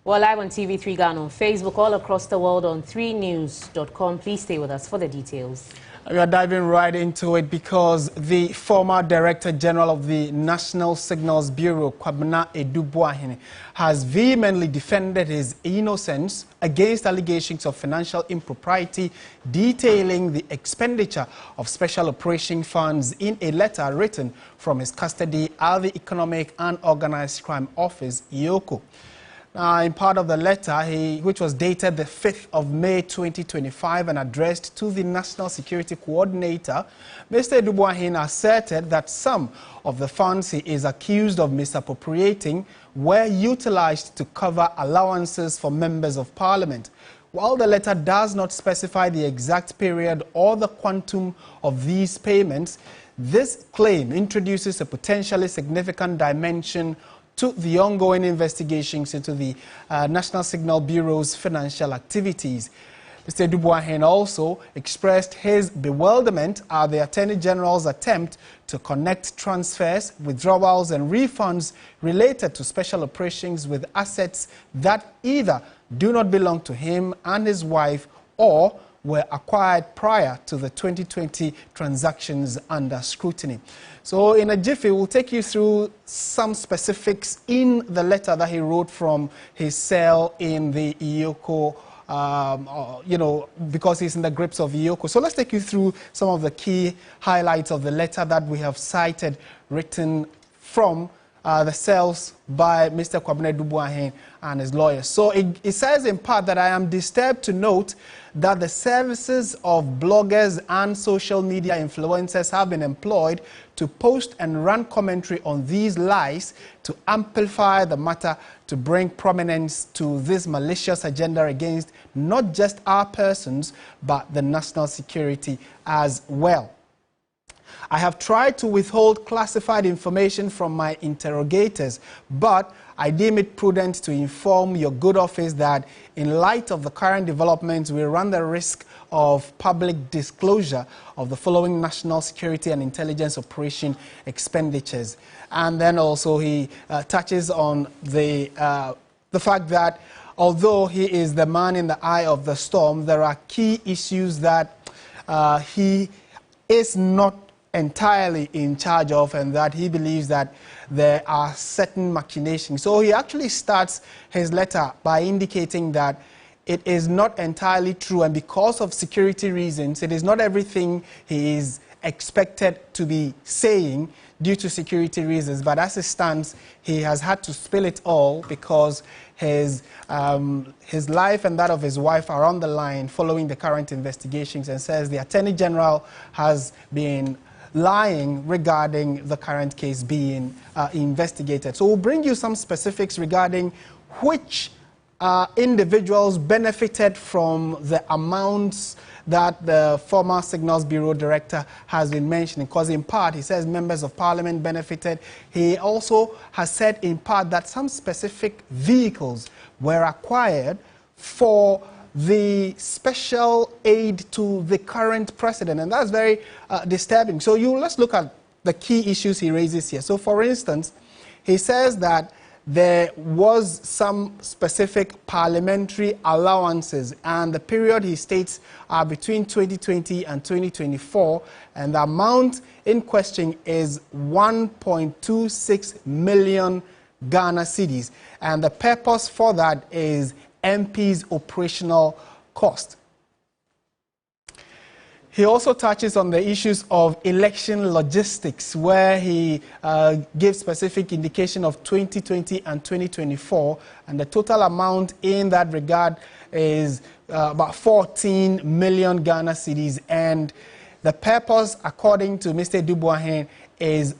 We're live on TV3 Ghana on Facebook, all across the world on 3news.com. Please stay with us for the details. We are diving right into it because the former Director General of the National Signals Bureau, Ayisha, has vehemently defended his innocence against allegations of financial impropriety, detailing the expenditure of special operation funds in a letter written from his custody at the Economic and Organized Crime Office, Yakubu. In part of the letter, which was dated the 5th of May 2025 and addressed to the National Security Coordinator, Mr. Ayisha asserted that some of the funds he is accused of misappropriating were utilized to cover allowances for members of Parliament. While the letter does not specify the exact period or the quantum of these payments, this claim introduces a potentially significant dimension to the ongoing investigations into the National Signal Bureau's financial activities. Mr. Ayisha also expressed his bewilderment at the Attorney General's attempt to connect transfers, withdrawals and refunds related to special operations with assets that either do not belong to him and his wife or were acquired prior to the 2020 transactions under scrutiny. So in a jiffy, we'll take you through some specifics in the letter that he wrote from his cell in the Yakubu, because he's in the grips of Yakubu. So let's take you through some of the key highlights of the letter that we have cited, written from the cells by Mr. Ayisha and his lawyers. So it says in part that I am disturbed to note that the services of bloggers and social media influencers have been employed to post and run commentary on these lies to amplify the matter, to bring prominence to this malicious agenda against not just our persons, but the national security as well. I have tried to withhold classified information from my interrogators, but I deem it prudent to inform your good office that in light of the current developments, we run the risk of public disclosure of the following national security and intelligence operation expenditures. And then also he touches on the fact that although he is the man in the eye of the storm, there are key issues that he is not entirely in charge of, and that he believes that there are certain machinations. So he actually starts his letter by indicating that it is not entirely true, and because of security reasons, it is not everything he is expected to be saying due to security reasons, but as it stands, he has had to spill it all because his life and that of his wife are on the line following the current investigations, and says the Attorney General has been lying regarding the current case being investigated. So we'll bring you some specifics regarding which individuals benefited from the amounts that the former Signals Bureau Director has been mentioning, because in part he says members of Parliament benefited. He also has said in part that some specific vehicles were acquired for the special aid to the current president, and that's very disturbing. So let's look at the key issues he raises here. So for instance, he says that there was some specific parliamentary allowances, and the period he states are between 2020 and 2024, and the amount in question is 1.26 million Ghana cedis, and the purpose for that is MP's operational cost. He also touches on the issues of election logistics, where he gives specific indication of 2020 and 2024, and the total amount in that regard is about 14 million Ghana cedis, and the purpose, according to Mr. Ayisha, is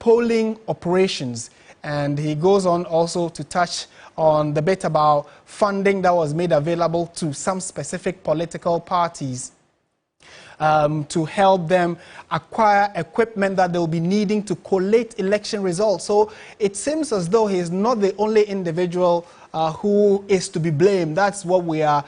polling operations. And he goes on also to touch on the bit about funding that was made available to some specific political parties to help them acquire equipment that they'll be needing to collate election results. So it seems as though he is not the only individual who is to be blamed. That's what we are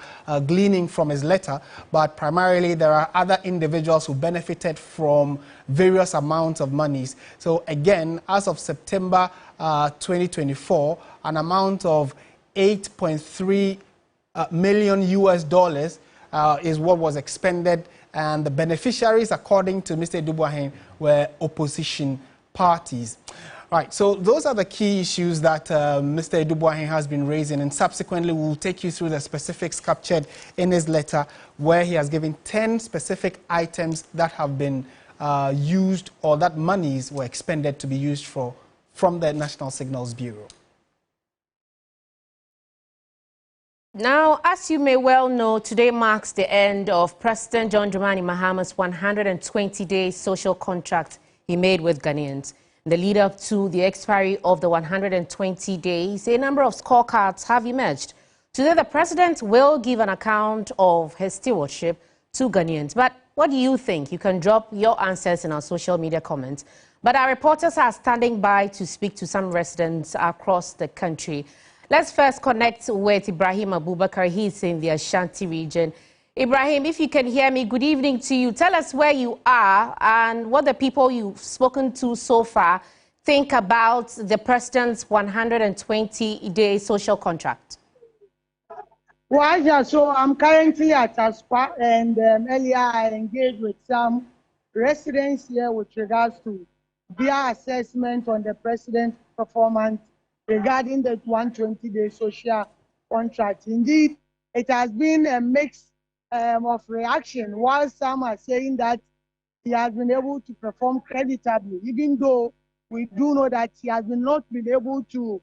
gleaning from his letter. But primarily, there are other individuals who benefited from various amounts of monies. So again, as of September 2024, an amount of 8.3 million US dollars is what was expended, and the beneficiaries, according to Mr. Dubois, were opposition parties. Right, so those are the key issues that Mr. Dubois has been raising, and subsequently we'll take you through the specifics captured in his letter, where he has given 10 specific items that have been used, or that monies were expended to be used for from the National Signals Bureau. Now, as you may well know, today marks the end of President John Dramani Mahama's 120-day social contract he made with Ghanaians. In the lead-up to the expiry of the 120 days, a number of scorecards have emerged. Today, the president will give an account of his stewardship to Ghanaians. But what do you think? You can drop your answers in our social media comments. But our reporters are standing by to speak to some residents across the country. Let's first connect with Ibrahim Abubakar. He's in the Ashanti region. Ibrahim, if you can hear me, good evening to you. Tell us where you are and what the people you've spoken to so far think about the president's 120-day social contract. Well, Ayisha, so I'm currently at Aspa, and earlier I engaged with some residents here with regards to their assessment on the president's performance regarding the 120-day social contract. Indeed, it has been a mix of reaction, while some are saying that he has been able to perform creditably, even though we do know that he has not been able to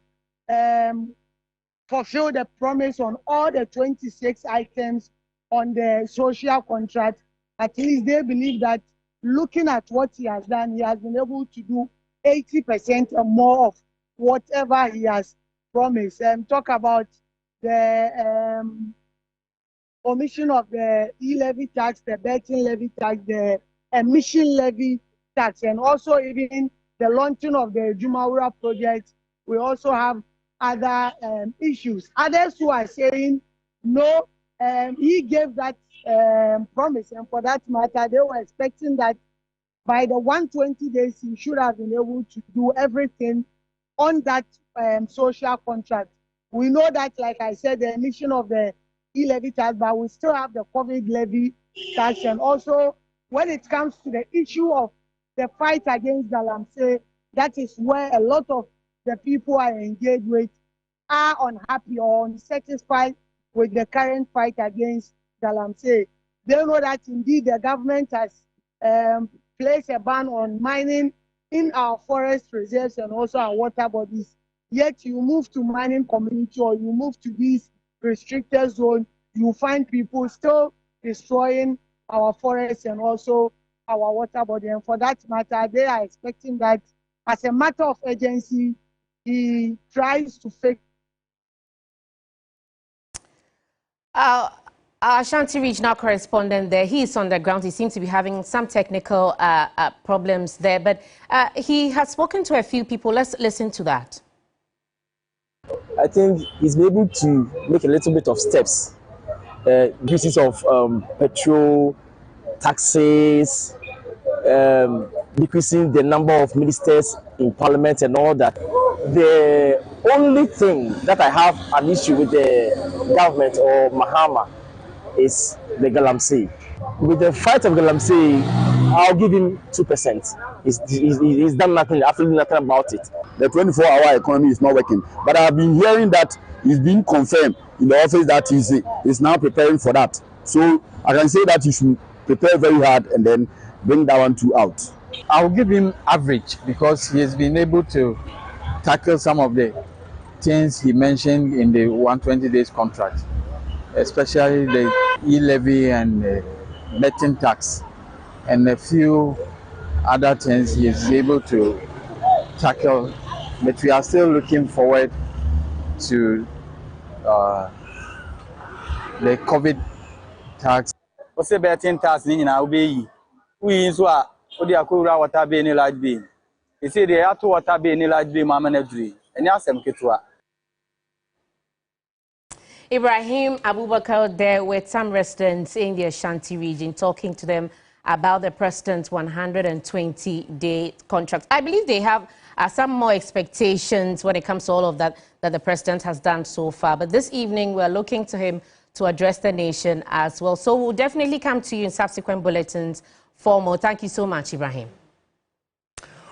fulfill the promise on all the 26 items on the social contract. At least they believe that looking at what he has done, he has been able to do 80% or more of whatever he has promised. Talk about the omission of the e-levy tax, the betting levy tax, the emission levy tax, and also even the launching of the Jumawura project. We also have other issues. Others who are saying no, he gave that promise, and for that matter, they were expecting that by the 120 days, he should have been able to do everything on that social contract. We know that, like I said, the emission of the e-levy tax, but we still have the COVID levy tax. And also, when it comes to the issue of the fight against Galamsey, that is where a lot of the people I engage with are unhappy or unsatisfied with the current fight against Galamsey. They know that indeed the government has placed a ban on mining in our forest reserves and also our water bodies. Yet you move to mining community or you move to these restricted zone, you find people still destroying our forests and also our water body. And for that matter, they are expecting that as a matter of urgency, he tries to fix. Our Ashanti regional correspondent there, he is on the ground. He seems to be having some technical problems there, but he has spoken to a few people. Let's listen to that. I think he's been able to make a little bit of steps. Uses of petrol, taxes, decreasing the number of ministers in parliament and all that. The only thing that I have an issue with the government or Mahama is the Galamsey. With the fight of Galamsey, I'll give him 2%. He's done nothing, absolutely nothing about it. The 24-hour economy is not working. But I've been hearing that it's been confirmed in the office that he's now preparing for that. So I can say that he should prepare very hard and then bring that one too out. I'll give him average because he has been able to tackle some of the things he mentioned in the 120 days contract, especially the e-levy and betting tax and a few other things he is able to tackle. But we are still looking forward to the COVID tax. What's the betting tax in our bay? We is what the Akura water bay in a large bay. They say they have to water bay in a large bay, Mamma Nedri, and ask them Ketua. Ibrahim Abubakar there with some residents in the Ashanti region talking to them about the president's 120-day contract. I believe they have some more expectations when it comes to all of that that the president has done so far. But this evening, we're looking to him to address the nation as well. So we'll definitely come to you in subsequent bulletins for more. Thank you so much, Ibrahim.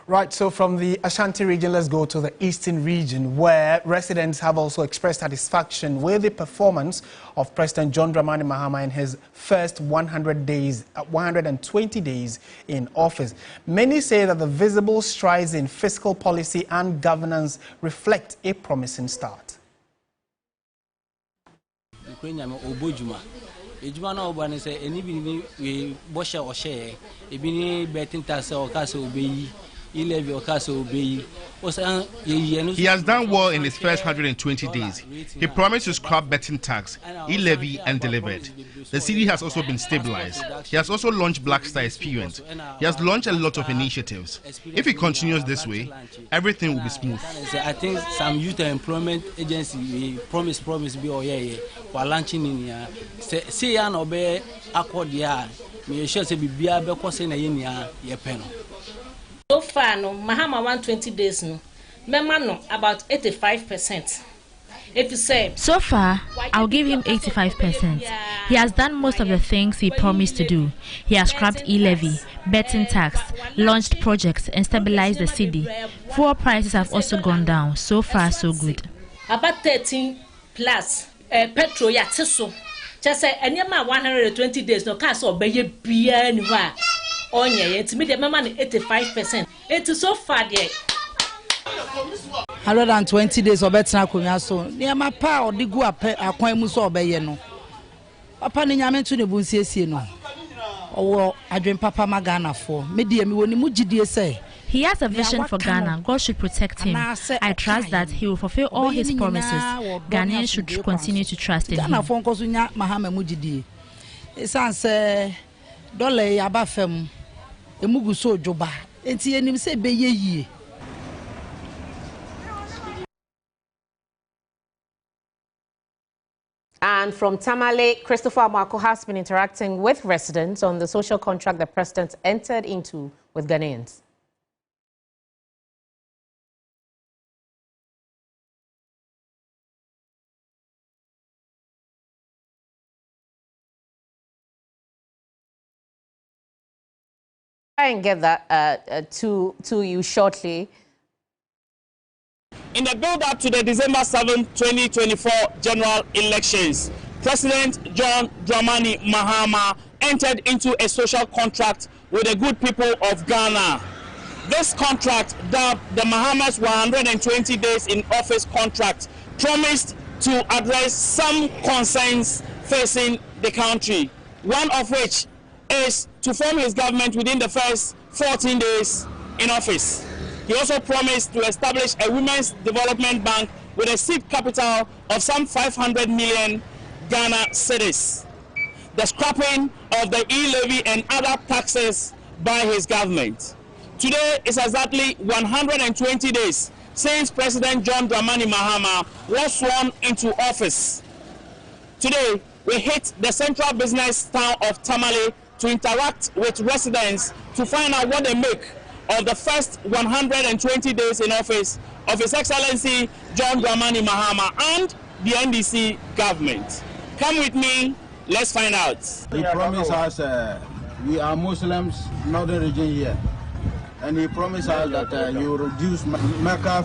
Right, so from the Ashanti region, let's go to the eastern region, where residents have also expressed satisfaction with the performance of President John Dramani Mahama in his first 120 days in office. Many say that the visible strides in fiscal policy and governance reflect a promising start. He has done well in his first 120 days. He promised to scrap betting tax, e-levy, and delivered. The city has also been stabilized. He has also launched Black Star Experience. He has launched a lot of initiatives. If he continues this way, everything will be smooth. I think some youth employment agency promise be while launching in here. Say an obey accord ya. Me sure say be ye penal. So far, no, Mahama 120 days, no, no, about 85%. If you say so far, I'll give him 85%. He has done most of the things he promised to do. He has scrapped e-levy, betting tax, launched projects, and stabilized the city. Fuel prices have also gone down. So far, so good. About 13 plus petrol, yeah, so. Just say, and your 120 days, no cash or be anywhere. Oh yeah, it's me the man 85%. It is so far there. 120 days better na so. Near my pa or the go up akwan mu so obeye no. Papa ni nyame to ne bunsiesie no. Owo adwen papa magana for. Me de me woni mu gidie say. He has a vision for Ghana. God should protect him. I trust that he will fulfill all his promises. Ghanaians should continue to trust in him. Ghana fon ko so nya mahama mu gidie. Esanse dollar yaba fam. Emugu joba. Enti enim se beye yie. And from Tamale, Christopher Amako has been interacting with residents on the social contract the president entered into with Ghanaians. Try and get that to you shortly. In the build-up to the December 7, 2024 general elections, President John Dramani Mahama entered into a social contract with the good people of Ghana. This contract, dubbed the Mahama's 120 days in office contract, promised to address some concerns facing the country, one of which is to form his government within the first 14 days in office. He also promised to establish a women's development bank with a seed capital of some 500 million Ghana cedis. The scrapping of the e-levy and other taxes by his government. Today is exactly 120 days since President John Dramani Mahama was sworn into office. Today, we hit the central business town of Tamale to interact with residents to find out what they make of the first 120 days in office of His Excellency John Dramani Mahama and the NDC government. Come with me, let's find out. He promised us, we are Muslims, northern region here, and he promised us that he will reduce Mecca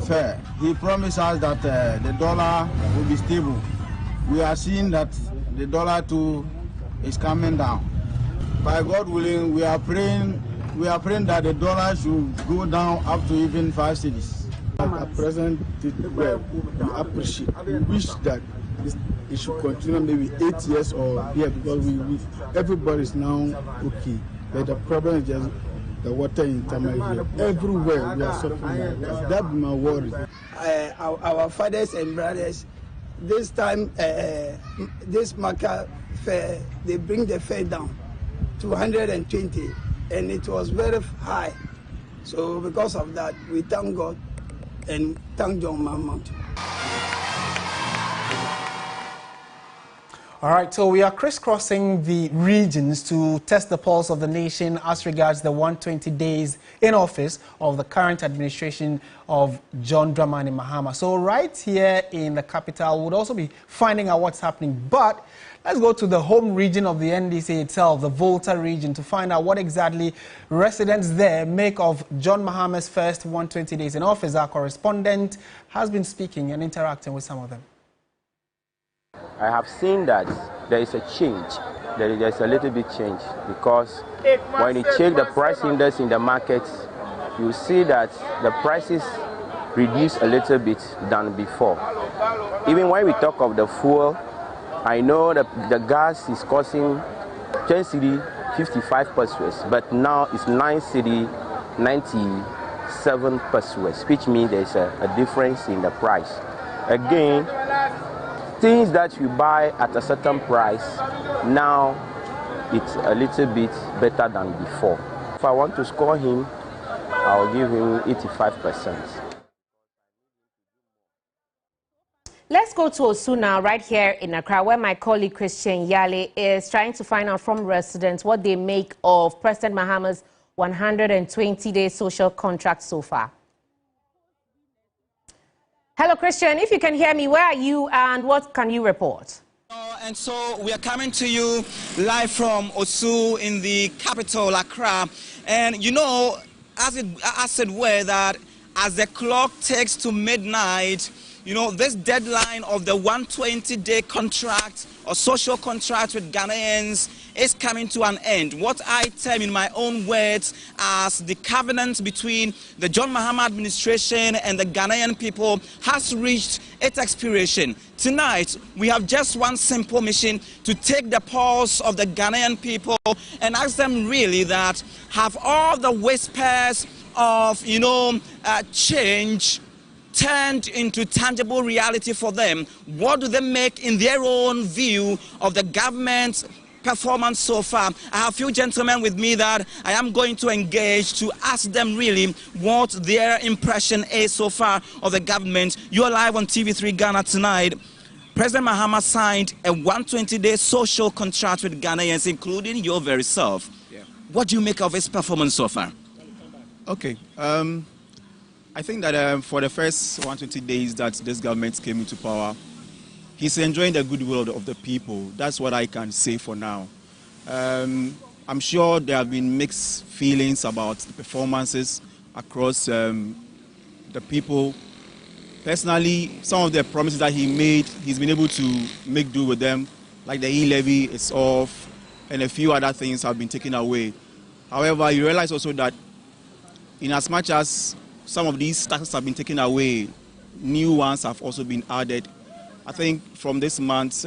fare. He promised us that the dollar will be stable. We are seeing that the dollar too is coming down. By God willing, we are praying that the dollar should go down up to even 5 cities. Our president did well. We appreciate. We wish that it should continue maybe 8 years or here because everybody is now okay. But the problem is just the water in Tamale here. Everywhere we are suffering. That's my worry. Our fathers and brothers, this time, this Maka fare, they bring the fare down to 120. And it was very high. So because of that, we thank God and thank John Mahama. All right, so we are crisscrossing the regions to test the pulse of the nation as regards the 120 days in office of the current administration of John Dramani Mahama. So right here in the capital, we'll also be finding out what's happening. But let's go to the home region of the NDC itself, the Volta region, to find out what exactly residents there make of John Mahama's first 120 days in office. Our correspondent has been speaking and interacting with some of them. I have seen that there is a change. There's a little bit change because when you check the price index in the market, you see that the prices reduce a little bit than before. Even when we talk of the fuel, I know that the gas is costing 10 cedi 55 pesos, but now it's 9 cedi 97 pesos, which means there's a difference in the price. Again, things that you buy at a certain price, now it's a little bit better than before. If I want to score him, I'll give him 85%. Let's go to Osu now, right here in Accra, where my colleague Christian Yale is trying to find out from residents what they make of President Mahama's 120-day social contract so far. Hello, Christian. If you can hear me, where are you and what can you report? And so we are coming to you live from Osu in the capital, Accra. And you know, as it were, that as the clock takes to midnight, you know, this deadline of the 120-day contract or social contract with Ghanaians is coming to an end. What I term in my own words as the covenant between the John Mahama administration and the Ghanaian people has reached its expiration. Tonight, we have just one simple mission: to take the pulse of the Ghanaian people and ask them really that have all the whispers of, you know, change turned into tangible reality for them. What do they make in their own view of the government's performance so far? I have a few gentlemen with me that I am going to engage to ask them really what their impression is so far of the government. You are live on TV3 Ghana tonight. President Mahama signed a 120-day social contract with Ghanaians, including your very self. Yeah. What do you make of his performance so far? Okay. I think that for the first 120 days that this government came into power, he's enjoying the goodwill of the people. That's what I can say for now. I'm sure there have been mixed feelings about the performances across the people. Personally, some of the promises that he made, he's been able to make do with them, like the e-levy is off, and a few other things have been taken away. However, you realize also that in as much as some of these taxes have been taken away, new ones have also been added. I think from this month,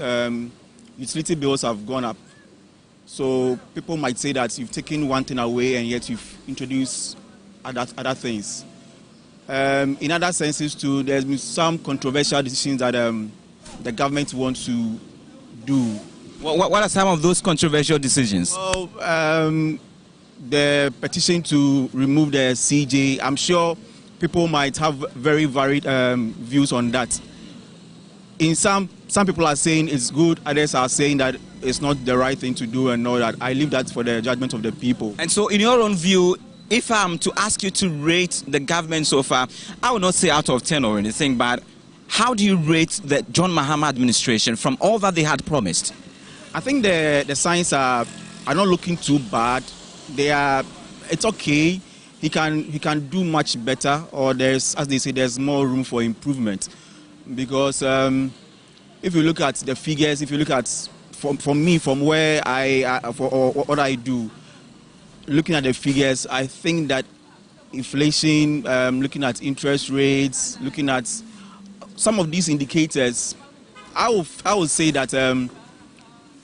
utility bills have gone up. So people might say that you've taken one thing away and yet you've introduced other things. In other senses too, there's been some controversial decisions that the government wants to do. What are some of those controversial decisions? Well, the petition to remove the CJ, I'm sure people might have very varied views on that. In some people are saying it's good, others are saying that it's not the right thing to do and all that. I leave that for the judgment of the people. And so in your own view, if I'm to ask you to rate the government so far, I would not say out of 10 or anything, but how do you rate the John Mahama administration from all that they had promised? I think the signs are not looking too bad. It's okay. He can do much better, or there's, as they say, there's more room for improvement. Because if you look at the figures, if you look at, for me, from where what I do, looking at the figures, I think that inflation, looking at interest rates, looking at some of these indicators, I would say that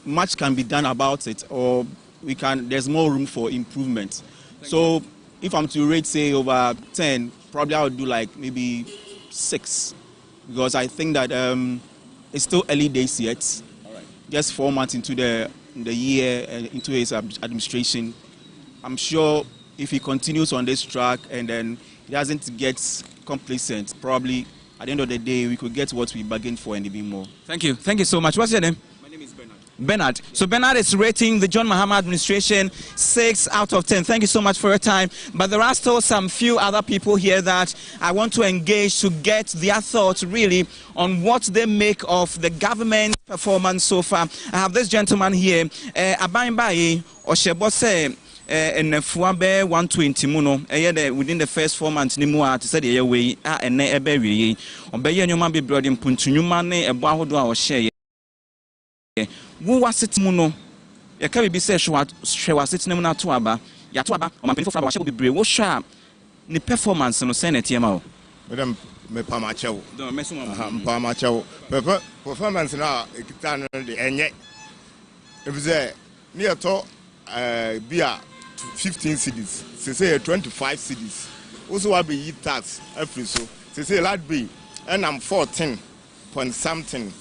much can be done about it, or there's more room for improvement. So if I'm to rate, say, over 10, probably I would do like maybe 6. Because I think that it's still early days yet. Right. Just 4 months into the year, into his administration. I'm sure if he continues on this track and then he doesn't get complacent, probably at the end of the day, we could get what we bargained for and a bit more. Thank you. Thank you so much. What's your name? My name is Bernard. Bernard. So Bernard is rating the John Mahama administration 6 out of 10. Thank you so much for your time. But there are still some few other people here that I want to engage to get their thoughts really on what they make of the government performance so far. I have this gentleman here, Abaimbai Oshebose. And Fuabe 120 muno, within the first 4 months, Nimua to say the way, and ne eberry, or Bayan be brought in Puntunumane, a Bahodo or share. Who was it muno? A carry be said, she was sitting in Tuaba, Yatuaba, or my people shall be brave, what sharp, the performance in the Senate, Yamo. Madame Pamacho, Pamacho, performance now, and yet, if there near to beer. 15 cities, say 25 cities. Also, I be eat tax every so. Say lad be, and I'm 14 point something.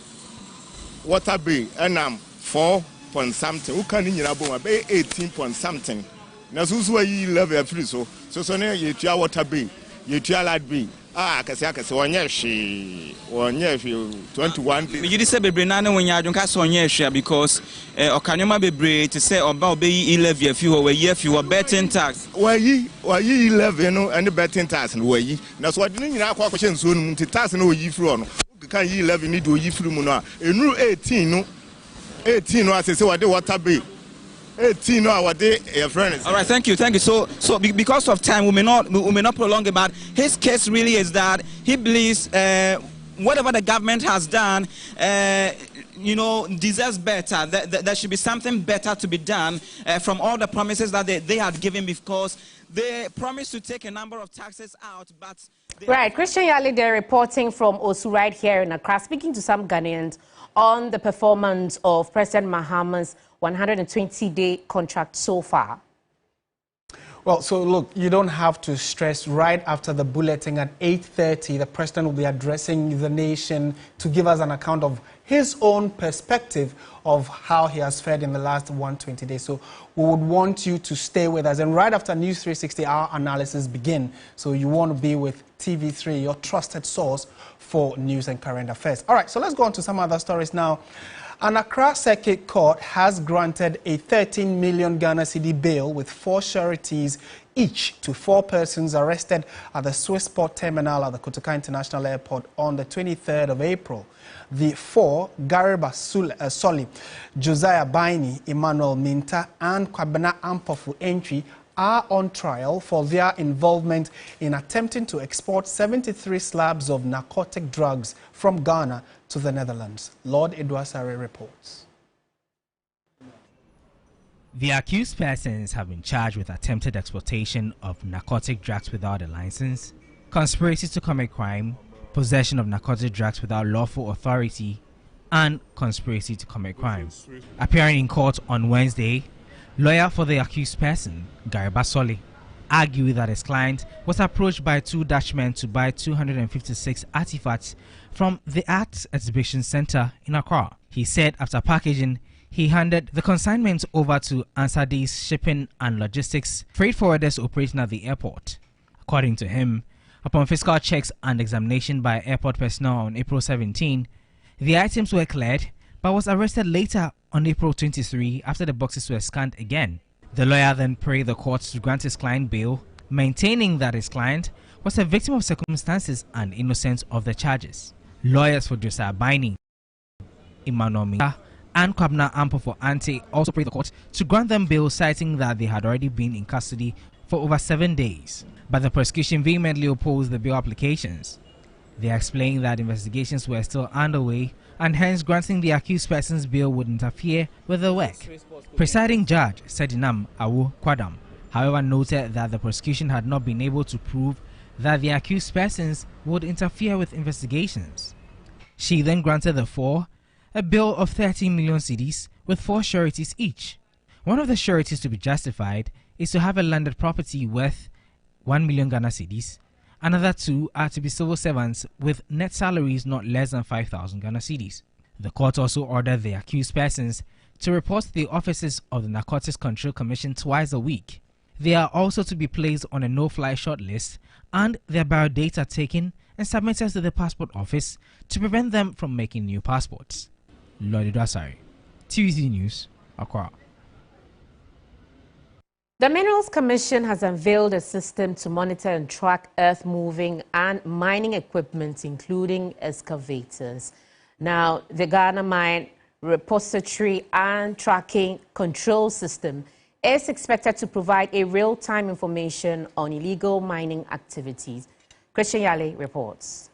Water be, and I'm 4 point something. Who can in your be 18 point something. Now, so you love every so. So near you try water be, you try lad be. Kasaka, so on she 21. You just say baby nana when you don't cast on your because Okanyama be brave to say about be 11 if you were if you were betting tax. Why ye 11 and the betting tax and way. That's what you know question soon to tax no ye from. Can ye 11 need to ye from no 18 no 18 no I say what the water be. 18 no our day friends. All right, thank you. So because of time we may not prolong it, but his case really is that he believes whatever the government has done deserves better. There should be something better to be done from all the promises that they had given, because they promised to take a number of taxes out, but right, Christian Yali there reporting from Osu right here in Accra, speaking to some Ghanaians on the performance of President Mahama's 120-day contract so far. Well, so look, you don't have to stress. Right after the bulletin at 8:30, the president will be addressing the nation to give us an account of his own perspective of how he has fared in the last 120 days. So we would want you to stay with us. And right after News 360, our analysis begin. So you want to be with TV3, your trusted source for news and current affairs. All right, so let's go on to some other stories now. An Accra Circuit Court has granted a 13 million Ghana cedi bail with 4 sureties each to 4 persons arrested at the Swissport terminal at the Kotoka International Airport on the 23rd of April. The 4, Gariba Soli, Josiah Baini, Emmanuel Minta, and Kwabena Ampofu Entry, are on trial for their involvement in attempting to export 73 slabs of narcotic drugs from Ghana to the Netherlands. Lord Edwasare reports. The accused persons have been charged with attempted exportation of narcotic drugs without a license, conspiracy to commit crime, possession of narcotic drugs without lawful authority, and conspiracy to commit crime. Appearing in court on Wednesday, lawyer for the accused person, Gary Basoli, argued that his client was approached by 2 Dutchmen to buy 256 artifacts from the Arts Exhibition Center in Accra. He said after packaging, he handed the consignment over to Ansadi's Shipping and Logistics, freight forwarders operating at the airport. According to him, upon physical checks and examination by airport personnel on April 17, the items were cleared, but was arrested later on April 23 after the boxes were scanned again. The lawyer then prayed the court to grant his client bail, maintaining that his client was a victim of circumstances and innocent of the charges. Lawyers for Josiah Baini, Emmanuel Minta, and Kwabena Ampo for Ante also prayed the court to grant them bail, citing that they had already been in custody for over 7 days. But the prosecution vehemently opposed the bail applications. They explained that investigations were still underway and hence granting the accused person's bail would interfere with the work. Presiding Judge Sedinam Awu Kwadam, however, noted that the prosecution had not been able to prove that the accused persons would interfere with investigations. She then granted the 4 a bail of 13 million cedis with 4 sureties each. One of the sureties to be justified is to have a landed property worth 1 million Ghana cedis. Another 2 are to be civil servants with net salaries not less than 5,000 Ghana cedis. The court also ordered the accused persons to report to the offices of the Narcotics Control Commission twice a week. They are also to be placed on a no-fly short list and their biodata taken and submitted to the passport office to prevent them from making new passports. Lord Idwasari, TV3 News, Accra. The Minerals Commission has unveiled a system to monitor and track earth-moving and mining equipment, including excavators. Now, the Ghana Mine Repository and Tracking Control System is expected to provide a real-time information on illegal mining activities. Christian Yale reports.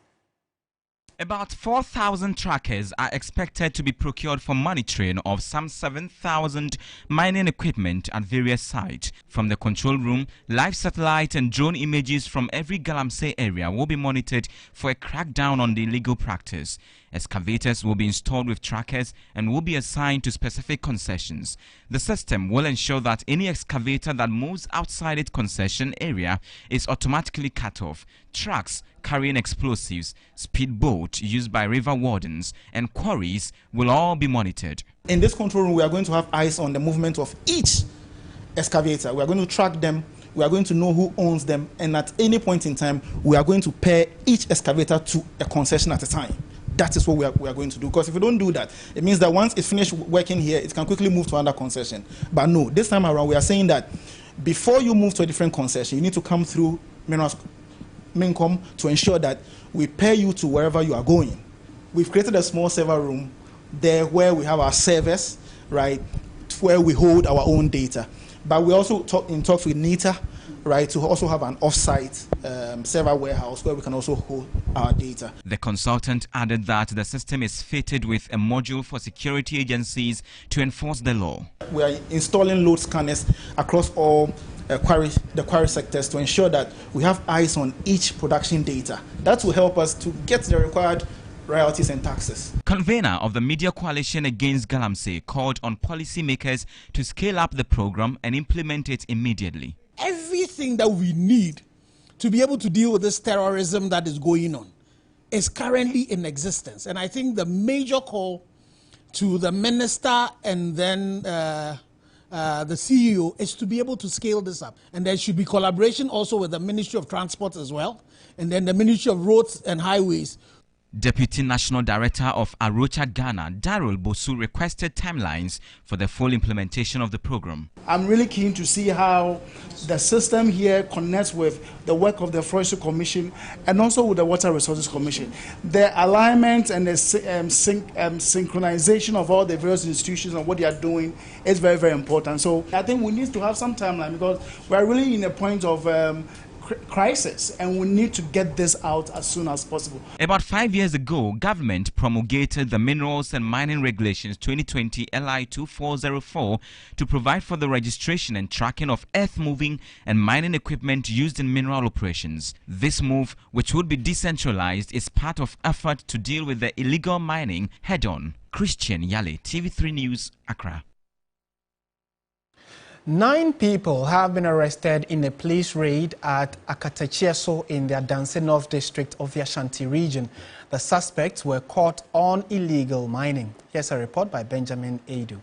About 4,000 trackers are expected to be procured for monitoring of some 7,000 mining equipment at various sites. From the control room, live satellite and drone images from every Galamsey area will be monitored for a crackdown on the illegal practice. Excavators will be installed with trackers and will be assigned to specific concessions. The system will ensure that any excavator that moves outside its concession area is automatically cut off. Trucks carrying explosives, speedboats used by river wardens, and quarries will all be monitored. In this control room, we are going to have eyes on the movement of each excavator. We are going to track them. We are going to know who owns them. And at any point in time, we are going to pair each excavator to a concession at a time. That is what we are going to do. Because if we don't do that, it means that once it's finished working here, it can quickly move to another concession. But no, this time around, we are saying that before you move to a different concession, you need to come through Mincom to ensure that we pair you to wherever you are going. We've created a small server room there where we have our servers, right, where we hold our own data. But we also in talks with NITA, right, to also have an off-site server warehouse where we can also hold our data. The consultant added that the system is fitted with a module for security agencies to enforce the law. We are installing load scanners across all the quarry sectors to ensure that we have eyes on each production data. That will help us to get the required royalties and taxes. Convener of the Media Coalition Against Galamsey called on policymakers to scale up the program and implement it immediately. Everything that we need to be able to deal with this terrorism that is going on is currently in existence. And I think the major call to the minister and then the CEO is to be able to scale this up. And there should be collaboration also with the Ministry of Transport as well, and then the Ministry of Roads and Highways. Deputy National Director of Arocha Ghana, Darrell Bosu, requested timelines for the full implementation of the program. I'm really keen to see how the system here connects with the work of the Forestry Commission and also with the Water Resources Commission. The alignment and the synchronization of all the various institutions and what they are doing is very, very important. So I think we need to have some timeline because we are really in a point of crisis and we need to get this out as soon as possible. About 5 years ago, government promulgated the Minerals and Mining Regulations 2020 LI 2404 to provide for the registration and tracking of earth-moving and mining equipment used in mineral operations. This move, which would be decentralized, is part of effort to deal with the illegal mining head-on. Christian Yale, TV3 News, Accra. 9 people have been arrested in a police raid at Akatachieso in the Dartey North District of the Ashanti region. The suspects were caught on illegal mining. Here's a report by Benjamin Ayisha.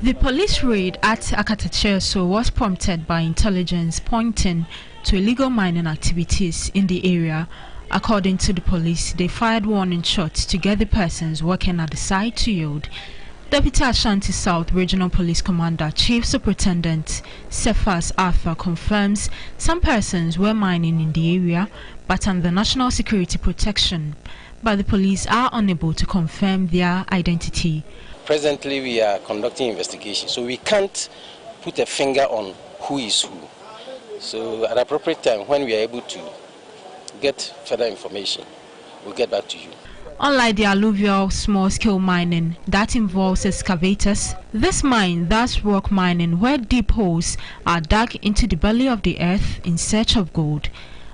The police raid at Akatachieso was prompted by intelligence pointing to illegal mining activities in the area. According to the police, they fired warning shots to get the persons working at the site to yield. Deputy Ashanti South Regional Police Commander Chief Superintendent Cephas Arthur confirms some persons were mining in the area but under national security protection, but the police are unable to confirm their identity. Presently we are conducting investigation, so we can't put a finger on who is who. So at appropriate time, when we are able to get further information, we'll get back to you. Unlike the alluvial small-scale mining that involves excavators, this mine does rock mining where deep holes are dug into the belly of the earth in search of gold.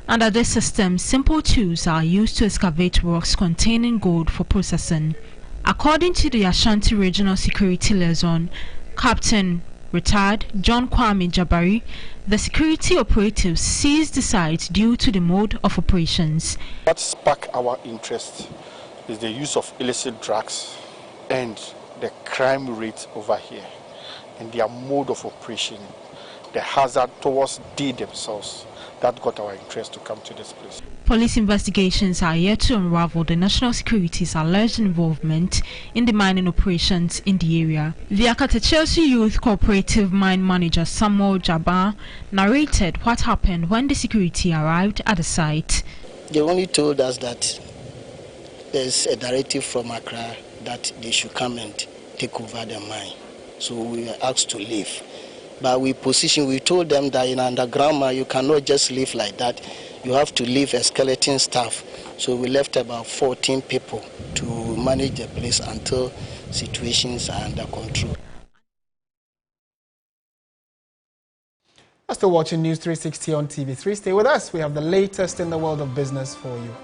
Under this system, simple tools are used to excavate rocks containing gold for processing. According to the Ashanti Regional Security Liaison, Captain Retired John Kwame Jabari, the security operatives seized the site due to the mode of operations. What sparked our interest is the use of illicit drugs and the crime rate over here and their mode of operation, the hazard towards they themselves, that got our interest to come to this place. Police investigations are yet to unravel the national security's alleged involvement in the mining operations in the area. The Akata Chelsea Youth Cooperative mine manager Samuel Jabbar narrated what happened when the security arrived at the site. They only told us that there's a directive from Accra that they should come and take over the mine. So we were asked to leave. But we told them that in underground mine you cannot just live like that. You have to leave a skeleton staff. So we left about 14 people to manage the place until situations are under control. You're still watching News 360 on TV3. Stay with us. We have the latest in the world of business for you.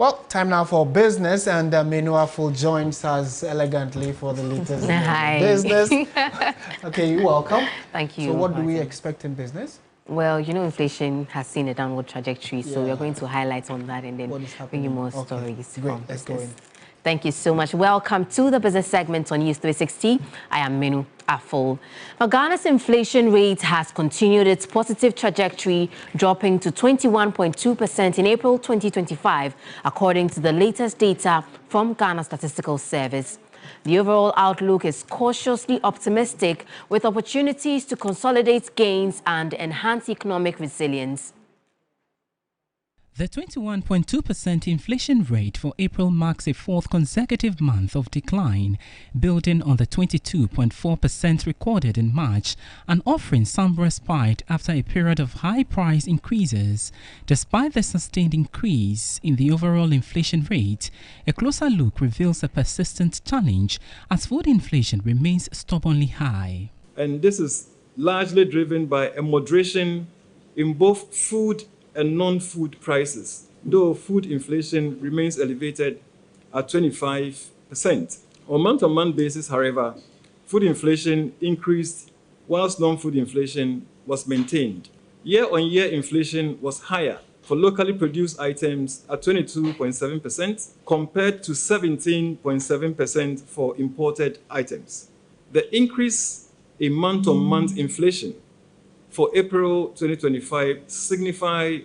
Well, time now for business, and Menuaful joins us elegantly for the latest business. Okay, you're welcome. Thank you. So what do we expect in business? Well, you know, inflation has seen a downward trajectory, so we're going to highlight on that and then bring you more stories. Great, let's go in. Thank you so much. Welcome to the business segment on News 360. I am Menu Afol. Now, Ghana's inflation rate has continued its positive trajectory, dropping to 21.2% in April 2025, according to the latest data from Ghana Statistical Service. The overall outlook is cautiously optimistic, with opportunities to consolidate gains and enhance economic resilience. The 21.2% inflation rate for April marks a fourth consecutive month of decline, building on the 22.4% recorded in March and offering some respite after a period of high price increases. Despite the sustained increase in the overall inflation rate, a closer look reveals a persistent challenge as food inflation remains stubbornly high. And this is largely driven by a moderation in both food and non-food prices, though food inflation remains elevated at 25%. On month-on-month basis, however, food inflation increased whilst non-food inflation was maintained. Year-on-year inflation was higher for locally produced items at 22.7% compared to 17.7% for imported items. The increase in month-on-month inflation for April 2025 signify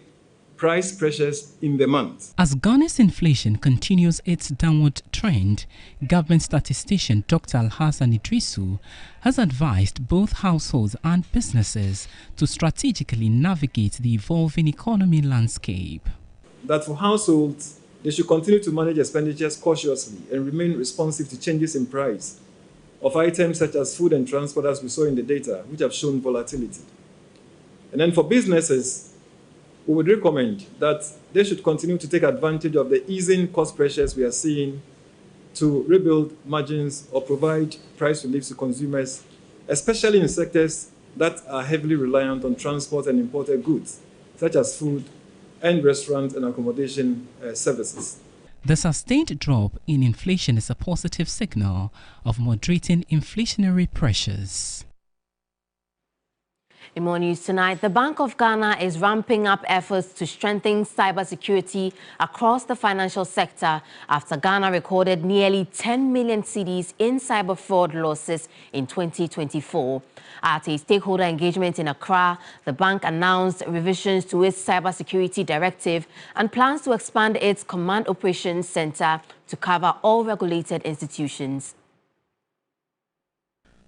price pressures in the month. As Ghana's inflation continues its downward trend, government statistician Dr. Alhassan Idrisu has advised both households and businesses to strategically navigate the evolving economy landscape. That for households, they should continue to manage expenditures cautiously and remain responsive to changes in price of items such as food and transport, as we saw in the data, which have shown volatility. And then for businesses, we would recommend that they should continue to take advantage of the easing cost pressures we are seeing to rebuild margins or provide price relief to consumers, especially in sectors that are heavily reliant on transport and imported goods, such as food and restaurant and accommodation services. The sustained drop in inflation is a positive signal of moderating inflationary pressures. In more news tonight, the Bank of Ghana is ramping up efforts to strengthen cybersecurity across the financial sector after Ghana recorded nearly 10 million cedis in cyber fraud losses in 2024. At a stakeholder engagement in Accra, the bank announced revisions to its cybersecurity directive and plans to expand its command operations center to cover all regulated institutions.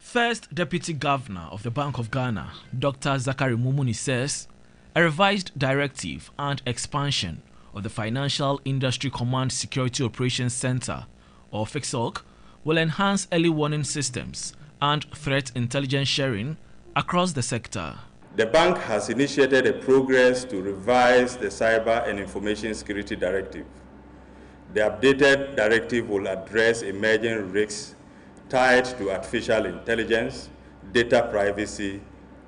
First Deputy Governor of the Bank of Ghana, Dr. Zachary Mumuni, says a revised directive and expansion of the Financial Industry Command Security Operations Center, or FICSOC, will enhance early warning systems and threat intelligence sharing across the sector. The bank has initiated a progress to revise the Cyber and Information Security Directive. The updated directive will address emerging risks tied to artificial intelligence, data privacy,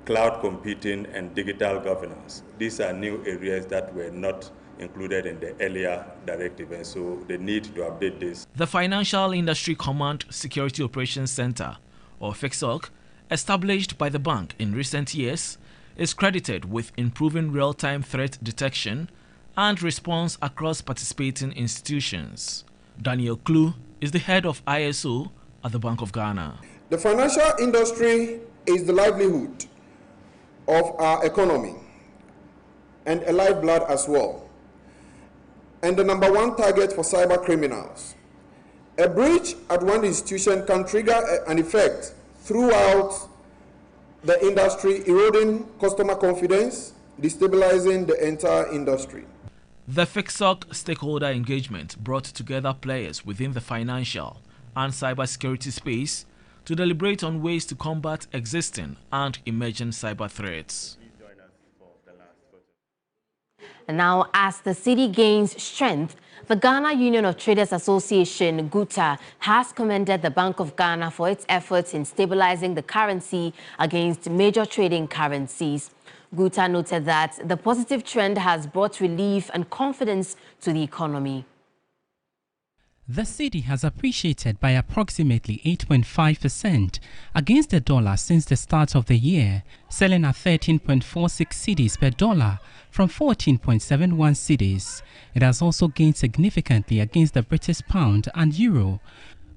cloud computing, and digital governance. These are new areas that were not included in the earlier directive, and so the need to update this. The Financial Industry Command Security Operations Center, or FICSOC, established by the bank in recent years, is credited with improving real-time threat detection and response across participating institutions. Daniel Klu is the head of ISO at the Bank of Ghana. The financial industry is the livelihood of our economy and a lifeblood as well, and the #1 target for cyber criminals. A breach at one institution can trigger an effect throughout the industry, eroding customer confidence, destabilizing the entire industry. The FICSOC stakeholder engagement brought together players within the financial and cybersecurity space to deliberate on ways to combat existing and emerging cyber threats. And now, as the cedi gains strength, the Ghana Union of Traders Association, GUTA, has commended the Bank of Ghana for its efforts in stabilizing the currency against major trading currencies. GUTA noted that the positive trend has brought relief and confidence to the economy. The cedi has appreciated by approximately 8.5% against the dollar since the start of the year, selling at 13.46 cedis per dollar from 14.71 cedis. It has also gained significantly against the British pound and euro.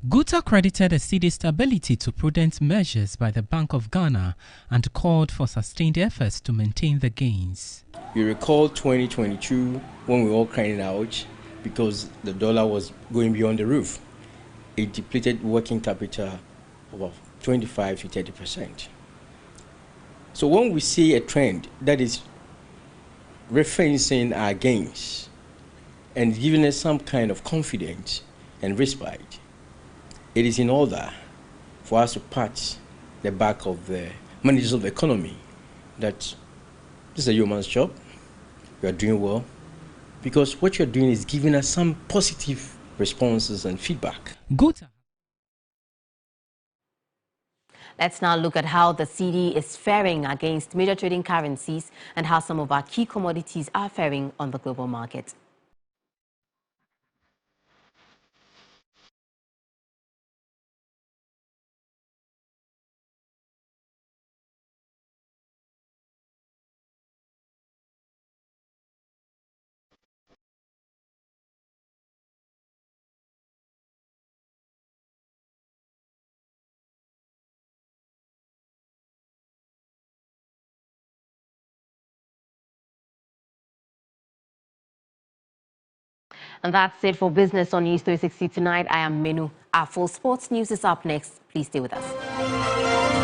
Guta credited the cedi stability to prudent measures by the Bank of Ghana and called for sustained efforts to maintain the gains. You recall 2022 when we were all crying out because the dollar was going beyond the roof. It depleted working capital of 25 to 30%. So when we see a trend that is referencing our gains and giving us some kind of confidence and respite, it is in order for us to pat the back of the managers of the economy that this is a human's job, you are doing well, because what you're doing is giving us some positive responses and feedback. Guta. Let's now look at how the cedi is faring against major trading currencies and how some of our key commodities are faring on the global market. And that's it for Business on News 360 tonight. I am Menu. Our full sports news is up next. Please stay with us.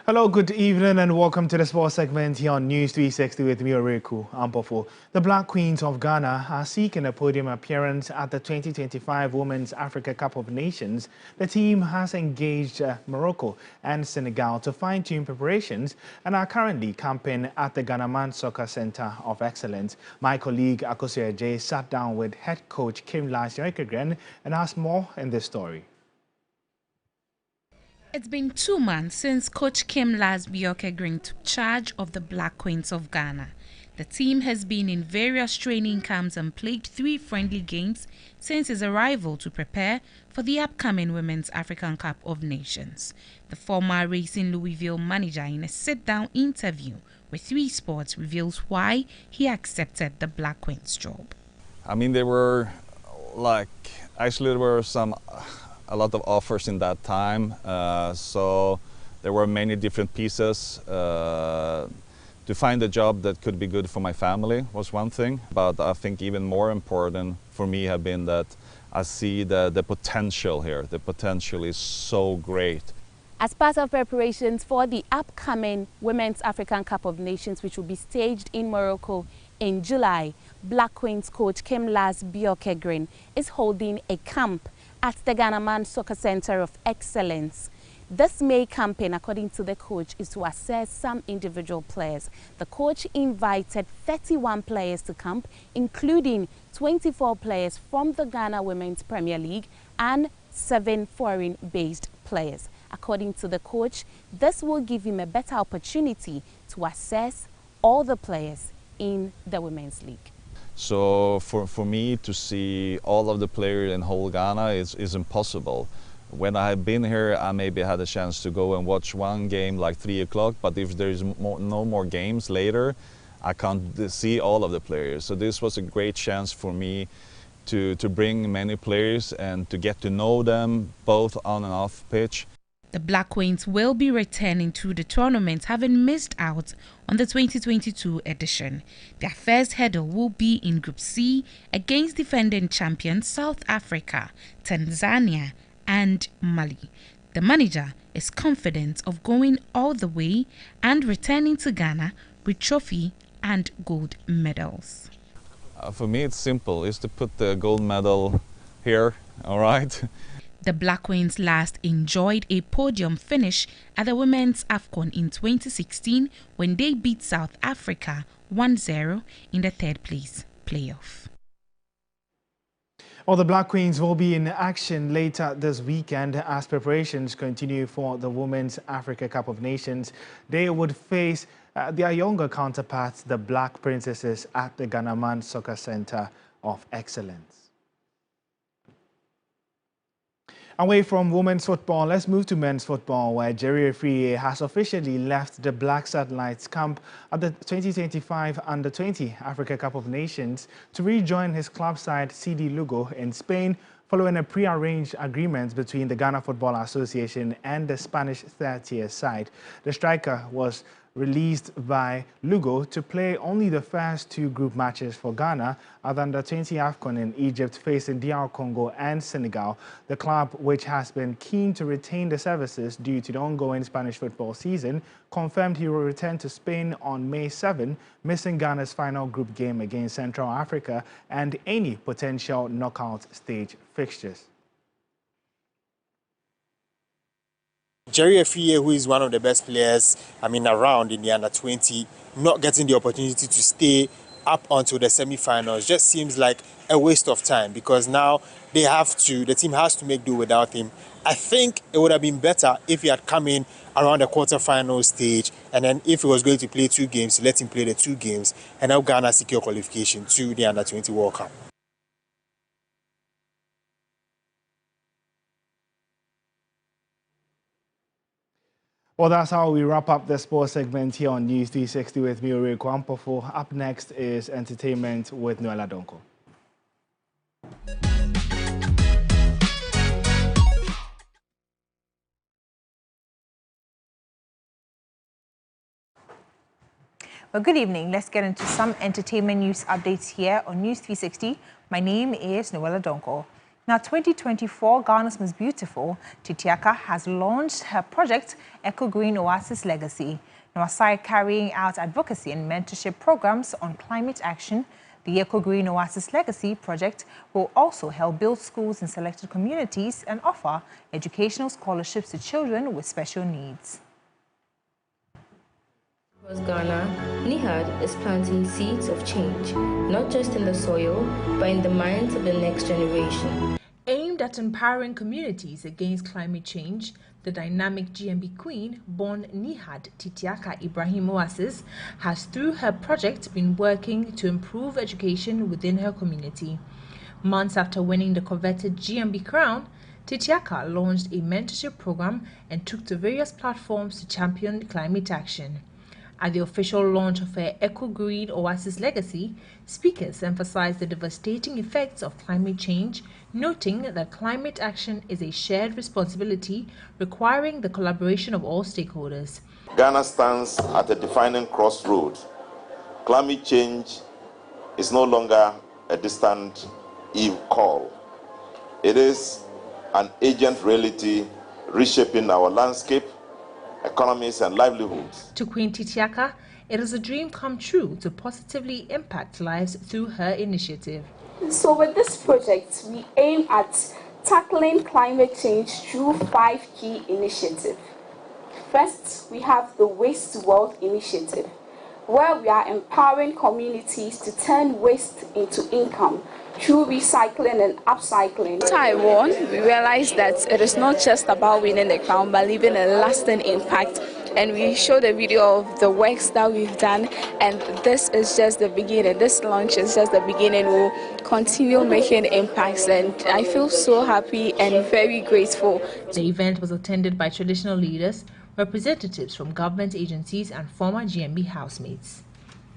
Hello, good evening and welcome to the sports segment here on News 360 with me, Oreku Ampofo. The Black Queens of Ghana are seeking a podium appearance at the 2025 Women's Africa Cup of Nations. The team has engaged Morocco and Senegal to fine-tune preparations and are currently camping at the Ghana Soccer Center of Excellence. My colleague Akosua J sat down with head coach Kim Lasio and asked more in this story. It's been 2 months since Coach Kim Lasio took charge of the Black Queens of Ghana. The team has been in various training camps and played 3 friendly games since his arrival to prepare for the upcoming Women's African Cup of Nations. The former Racing Louisville manager, in a sit-down interview with 3 Sports, reveals why he accepted the Black Queens job. I mean, there were a lot of offers in that time, so there were many different pieces. To find a job that could be good for my family was one thing, but I think even more important for me have been that I see the potential here. The potential is so great. As part of preparations for the upcoming Women's African Cup of Nations, which will be staged in Morocco in July, Black Queens coach Kim Lasio is holding a camp at the Ghana Soccer Center of Excellence. This May campaign, according to the coach, is to assess some individual players. The coach invited 31 players to camp, including 24 players from the Ghana Women's Premier League and 7 foreign-based players. According to the coach, this will give him a better opportunity to assess all the players in the Women's League. So for me to see all of the players in whole Ghana is impossible. When I have been here, I maybe had a chance to go and watch one game like 3 o'clock, but if there's no more games later, I can't see all of the players. So this was a great chance for me to bring many players and to get to know them both on and off pitch. The Black Queens will be returning to the tournament, having missed out on the 2022 edition. Their first header will be in Group C against defending champions South Africa, Tanzania and Mali. The manager is confident of going all the way and returning to Ghana with trophy and gold medals. For me, it's simple. It's to put the gold medal here, all right? The Black Queens last enjoyed a podium finish at the Women's AFCON in 2016 when they beat South Africa 1-0 in the 3rd place playoff. Well, the Black Queens will be in action later this weekend as preparations continue for the Women's Africa Cup of Nations. They would face their younger counterparts, the Black Princesses, at the Ghana Soccer Center of Excellence. Away from women's football, let's move to men's football, where Jerry Afriyie has officially left the Black Satellites camp at the 2025 Under-20 Africa Cup of Nations to rejoin his club side CD Lugo in Spain, following a pre-arranged agreement between the Ghana Football Association and the Spanish third-tier side. The striker was released by Lugo to play only the first 2 group matches for Ghana at the Under-20 AFCON in Egypt, facing DR Congo and Senegal. The club, which has been keen to retain the services due to the ongoing Spanish football season, confirmed he will return to Spain on May 7, missing Ghana's final group game against Central Africa and any potential knockout stage fixtures. Jerry Afriyie, who is one of the best players, around in the Under-20, not getting the opportunity to stay up until the semi-finals just seems like a waste of time, because now the team has to make do without him. I think it would have been better if he had come in around the quarter-final stage, and then if he was going to play 2 games, let him play the 2 games and help Ghana secure qualification to the Under-20 World Cup. Well, that's how we wrap up the sports segment here on News 360 with me, Oreku Ampofo. Up next is entertainment with Noella Donko. Well, good evening. Let's get into some entertainment news updates here on News 360. My name is Noella Donko. Now, 2024, Ghana's Most Beautiful, Titiaka, has launched her project, Eco Green Oasis Legacy. Now, aside carrying out advocacy and mentorship programs on climate action, the Eco Green Oasis Legacy project will also help build schools in selected communities and offer educational scholarships to children with special needs. Across Ghana, NIHAD is planting seeds of change, not just in the soil, but in the minds of the next generation. Aimed at empowering communities against climate change, the dynamic GMB queen, born NIHAD Titiaka Ibrahim Oasis, has through her project been working to improve education within her community. Months after winning the coveted GMB crown, Titiaka launched a mentorship program and took to various platforms to champion climate action. At the official launch of her Eco Green Oasis Legacy, speakers emphasized the devastating effects of climate change, noting that climate action is a shared responsibility requiring the collaboration of all stakeholders. Ghana stands at a defining crossroad. Climate change is no longer a distant eve call. It is an urgent reality reshaping our landscape, economies and livelihoods. To Queen Titiaka, it is a dream come true to positively impact lives through her initiative. So with this project, we aim at tackling climate change through 5 key initiatives. First, we have the Waste to Wealth initiative, where we are empowering communities to turn waste into income through recycling and upcycling. After I won, we realized that it is not just about winning the crown, but leaving a lasting impact. And we showed a video of the works that we've done, and this is just the beginning. This launch is just the beginning. We'll continue making impacts, and I feel so happy and very grateful. The event was attended by traditional leaders, representatives from government agencies, and former GMB housemates.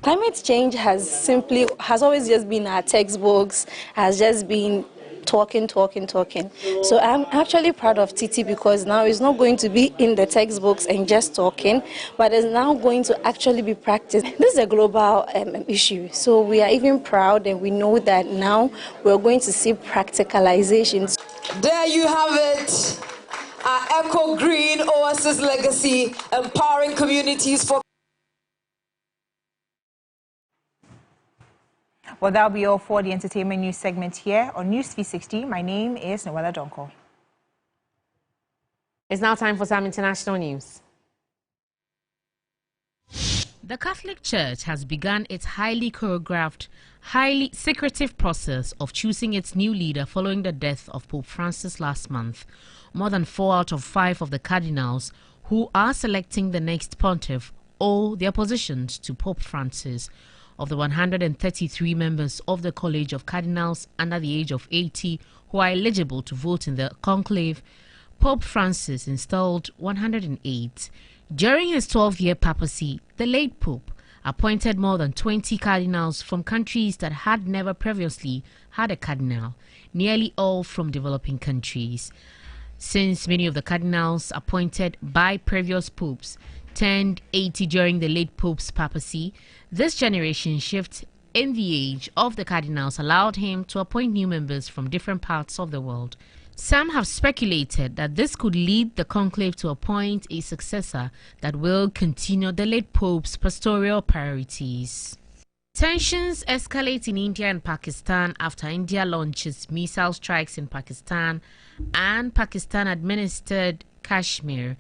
Climate change has always just been our textbooks, has just been talking. So I'm actually proud of Titi because now it's not going to be in the textbooks and just talking, but it's now going to actually be practiced. This is a global issue, so we are even proud and we know that now we're going to see practicalizations. There you have it, our Eco Green Oasis Legacy, empowering communities for. Well, that'll be all for the entertainment news segment here on News360. My name is Noella Donko. It's now time for some international news. The Catholic Church has begun its highly choreographed, highly secretive process of choosing its new leader following the death of Pope Francis last month. More than 4 out of 5 of the cardinals who are selecting the next pontiff owe their positions to Pope Francis. Of the 133 members of the College of Cardinals under the age of 80 who are eligible to vote in the conclave, Pope Francis installed 108. During his 12-year papacy, the late Pope appointed more than 20 cardinals from countries that had never previously had a cardinal, nearly all from developing countries. Since many of the cardinals appointed by previous popes turned 80 during the late Pope's papacy, this generation shift in the age of the cardinals allowed him to appoint new members from different parts of the world. Some have speculated that this could lead the conclave to appoint a successor that will continue the late Pope's pastoral priorities. Tensions escalate in India and Pakistan after India launches missile strikes in Pakistan and Pakistan-administered Kashmir.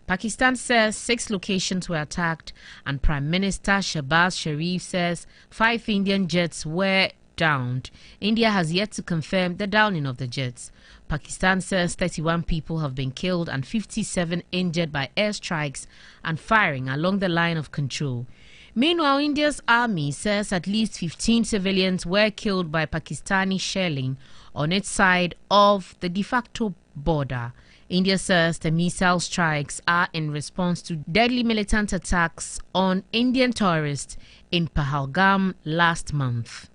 Pakistan says 6 locations were attacked, and Prime Minister Shehbaz Sharif says 5 Indian jets were downed. India has yet to confirm the downing of the jets. Pakistan says 31 people have been killed and 57 injured by airstrikes and firing along the line of control. Meanwhile, India's army says at least 15 civilians were killed by Pakistani shelling on its side of the de facto border. India says the missile strikes are in response to deadly militant attacks on Indian tourists in Pahalgam last month.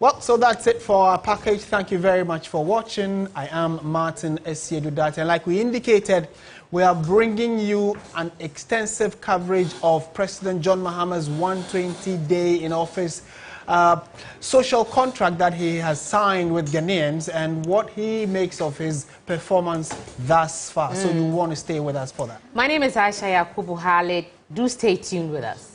Well, so that's it for our package. Thank you very much for watching. I am Martin Asiedu Dartey, and like we indicated, we are bringing you an extensive coverage of President John Mahama's 120 day in office social contract that he has signed with Ghanaians and what he makes of his performance thus far. So you want to stay with us for that. My name is Ayisha Yakubu. Do stay tuned with us.